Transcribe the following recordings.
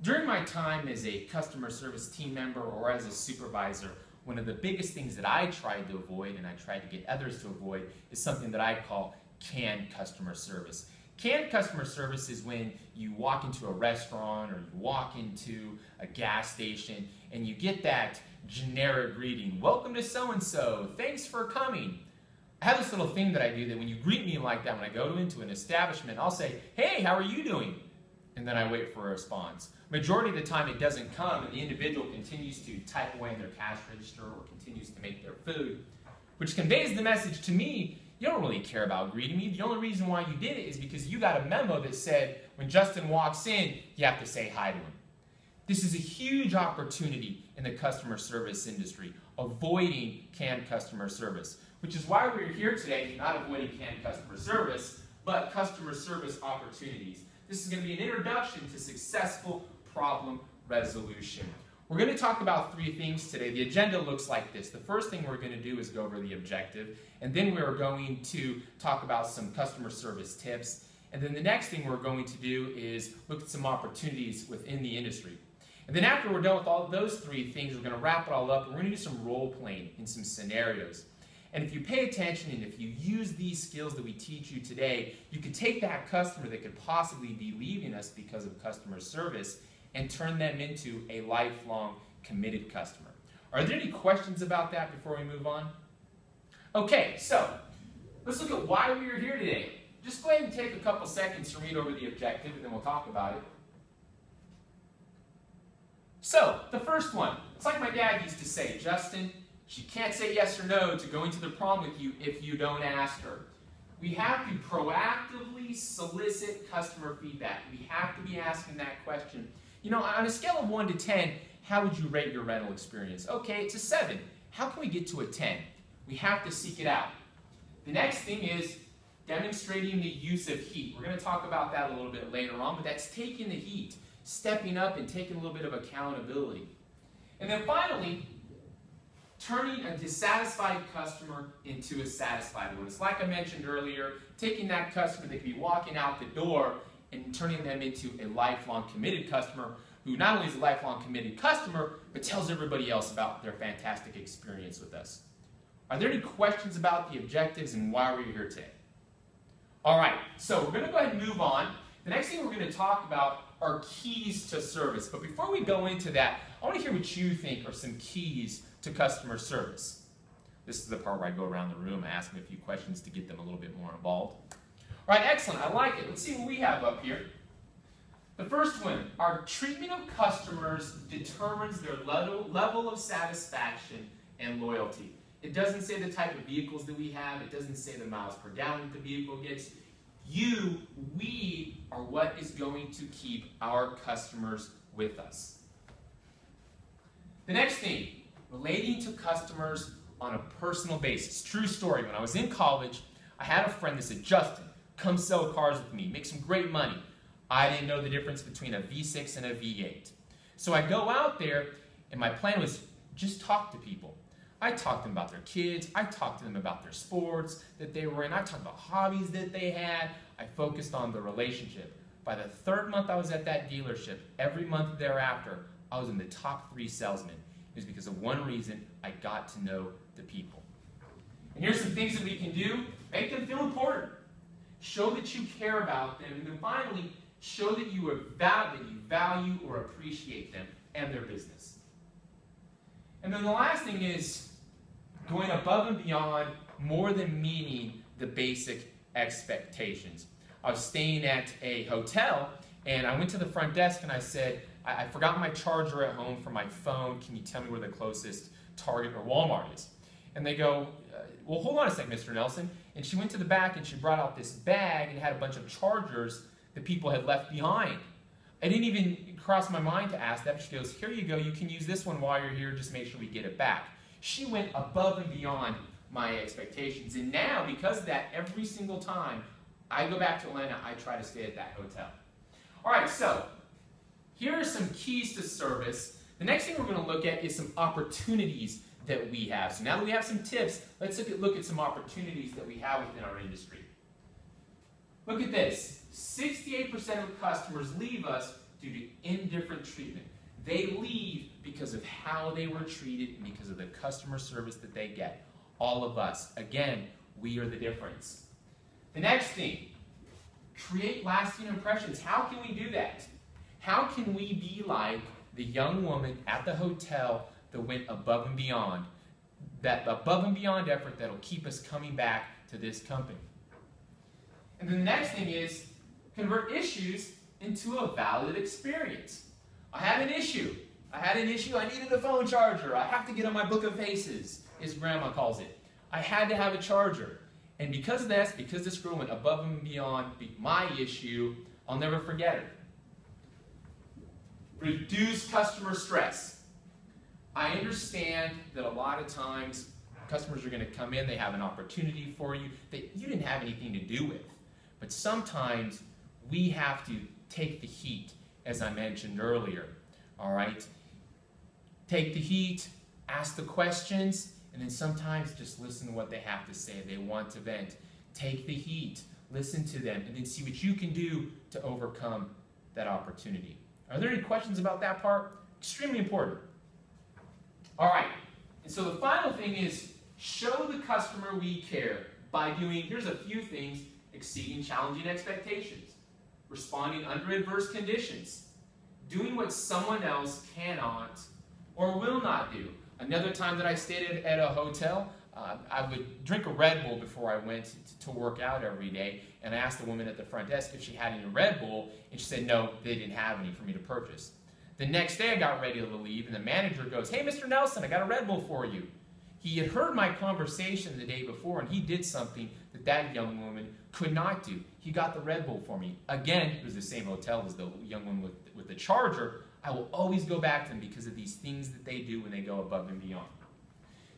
During my time as a customer service team member or as a supervisor, one of the biggest things that I tried to avoid and I tried to get others to avoid is something that I call canned customer service. Canned customer service is when you walk into a restaurant or you walk into a gas station and you get that generic greeting, "Welcome to so-and-so, thanks for coming." I have this little thing that I do that when you greet me like that, when I go into an establishment, I'll say, "Hey, how are you doing?" And then I wait for a response. Majority of the time it doesn't come and the individual continues to type away in their cash register or continues to make their food, which conveys the message to me, you don't really care about greeting me. The only reason why you did it is because you got a memo that said when Justin walks in, you have to say hi to him. This is a huge opportunity in the customer service industry, avoiding canned customer service, which is why we're here today, not avoiding canned customer service, but customer service opportunities. This is going to be an introduction to successful problem resolution. We're going to talk about three things today. The agenda looks like this. The first thing we're going to do is go over the objective, and then we're going to talk about some customer service tips, and then the next thing we're going to do is look at some opportunities within the industry. And then after we're done with all of those three things, we're going to wrap it all up, and we're going to do some role playing in some scenarios. And if you pay attention and if you use these skills that we teach you today, you can take that customer that could possibly be leaving us because of customer service and turn them into a lifelong committed customer. Are there any questions about that before we move on? Okay, so let's look at why we are here today. Just go ahead and take a couple seconds to read over the objective and then we'll talk about it. So, the first one, it's like my dad used to say, "Justin, she can't say yes or no to going to the prom with you if you don't ask her." We have to proactively solicit customer feedback. We have to be asking that question. You know, on a scale of 1 to 10, how would you rate your rental experience? Okay, it's a 7. How can we get to a 10? We have to seek it out. The next thing is demonstrating the use of heat. We're going to talk about that a little bit later on, but that's taking the heat, stepping up and taking a little bit of accountability. And then finally, turning a dissatisfied customer into a satisfied one. It's like I mentioned earlier, taking that customer that could be walking out the door and turning them into a lifelong committed customer who not only is a lifelong committed customer, but tells everybody else about their fantastic experience with us. Are there any questions about the objectives and why we're here today? All right, so we're going to go ahead and move on. The next thing we're going to talk about are keys to service. But before we go into that, I want to hear what you think are some keys to customer service. This is the part where I go around the room and ask them a few questions to get them a little bit more involved. All right, excellent. I like it. Let's see what we have up here. The first one, our treatment of customers determines their level of satisfaction and loyalty. It doesn't say the type of vehicles that we have. It doesn't say the miles per gallon that the vehicle gets. We are what is going to keep our customers with us. The next thing, relating to customers on a personal basis. True story. When I was in college, I had a friend that said, "Justin, come sell cars with me. Make some great money." I didn't know the difference between a V6 and a V8. So I go out there, and my plan was just talk to people. I talked to them about their kids. I talked to them about their sports that they were in. I talked about hobbies that they had. I focused on the relationship. By the third month I was at that dealership, every month thereafter, I was in the top 3 salesmen. It was because of one reason: I got to know the people. And here's some things that we can do. Make them feel important. Show that you care about them. And then finally, show that you value or appreciate them and their business. And then the last thing is going above and beyond, more than meeting the basic expectations. I was staying at a hotel, and I went to the front desk and I said, I forgot my charger at home for my phone. Can you tell me where the closest Target or Walmart is? And they go, "Well, hold on a second, Mr. Nelson." And she went to the back and she brought out this bag and had a bunch of chargers that people had left behind. I didn't even cross my mind to ask that. She goes, "Here you go. You can use this one while you're here. Just make sure we get it back." She went above and beyond my expectations. And now, because of that, every single time I go back to Atlanta, I try to stay at that hotel. All right, so here are some keys to service. The next thing we're going to look at is some opportunities that we have. So now that we have some tips, let's look at some opportunities that we have within our industry. Look at this. 68% of customers leave us due to indifferent treatment. They leave because of how they were treated and because of the customer service that they get. All of us, again, we are the difference. The next thing, create lasting impressions. How can we do that? How can we be like the young woman at the hotel that went above and beyond? That above and beyond effort that will keep us coming back to this company. And then the next thing is convert issues into a valid experience. I had an issue. I needed a phone charger. I have to get on my book of faces, as Grandma calls it. I had to have a charger. And because of this, because this girl went above and beyond my issue, I'll never forget her. Reduce customer stress. I understand that a lot of times customers are going to come in, they have an opportunity for you that you didn't have anything to do with. But sometimes we have to take the heat, as I mentioned earlier. All right? Take the heat, ask the questions, and then sometimes just listen to what they have to say. They want to vent. Take the heat, listen to them, and then see what you can do to overcome that opportunity. Are there any questions about that part? Extremely important. All right, and so the final thing is show the customer we care by doing, here's a few things: exceeding challenging expectations, responding under adverse conditions, doing what someone else cannot or will not do. Another time that I stayed at a hotel, I would drink a Red Bull before I went to work out every day, and I asked the woman at the front desk if she had any Red Bull, and she said no, they didn't have any for me to purchase. The next day I got ready to leave, and the manager goes, "Hey, Mr. Nelson, I got a Red Bull for you." He had heard my conversation the day before, and he did something that young woman could not do. He got the Red Bull for me. Again, it was the same hotel as the young woman with the charger. I will always go back to them because of these things that they do when they go above and beyond.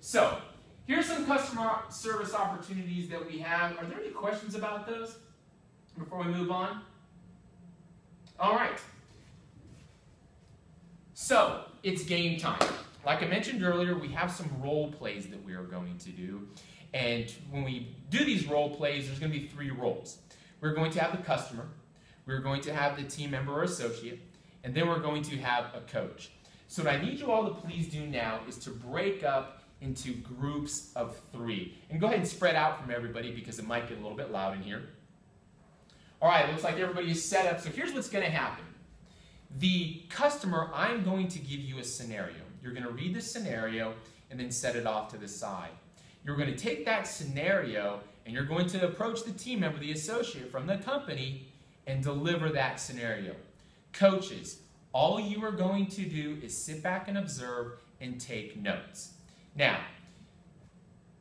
So, here's some customer service opportunities that we have. Are there any questions about those before we move on? All right. So, it's game time. Like I mentioned earlier, we have some role plays that we are going to do. And when we do these role plays, there's going to be 3 roles. We're going to have the customer, we're going to have the team member or associate, and then we're going to have a coach. So what I need you all to please do now is to break up into groups of 3. And go ahead and spread out from everybody because it might get a little bit loud in here. All right, it looks like everybody is set up. So here's what's going to happen. The customer, I'm going to give you a scenario. You're going to read the scenario and then set it off to the side. You're going to take that scenario and you're going to approach the team member, the associate from the company, and deliver that scenario. Coaches, all you are going to do is sit back and observe and take notes. Now,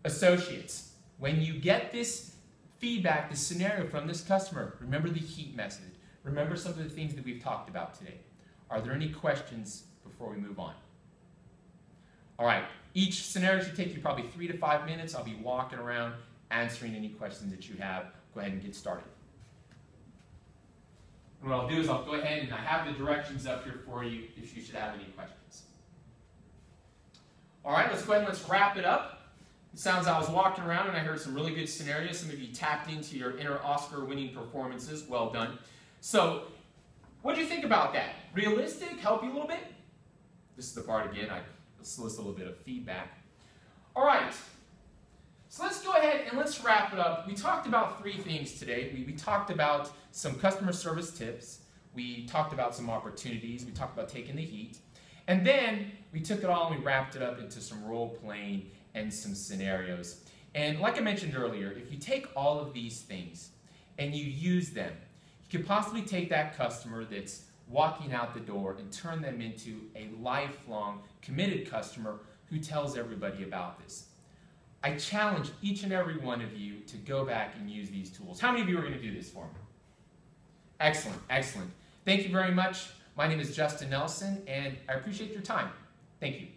associates, when you get this feedback, this scenario from this customer, remember the heat message. Remember some of the things that we've talked about today. Are there any questions before we move on? All right, each scenario should take you probably 3 to 5 minutes. I'll be walking around answering any questions that you have. Go ahead and get started. And what I'll do is I'll go ahead and I have the directions up here for you if you should have any questions. All right, let's go ahead and let's wrap it up. It sounds I was walking around and I heard some really good scenarios. Some of you tapped into your inner Oscar-winning performances. Well done. So, what do you think about that? Realistic? Help you a little bit? This is the part again. I solicit a little bit of feedback. All right. So let's go ahead and let's wrap it up. We talked about 3 things today. We talked about some customer service tips. We talked about some opportunities. We talked about taking the heat. And then we took it all and we wrapped it up into some role playing and some scenarios. And like I mentioned earlier, if you take all of these things and you use them, you could possibly take that customer that's walking out the door and turn them into a lifelong, committed customer who tells everybody about this. I challenge each and every one of you to go back and use these tools. How many of you are going to do this for me? Excellent, excellent. Thank you very much. My name is Justin Nelson, and I appreciate your time. Thank you.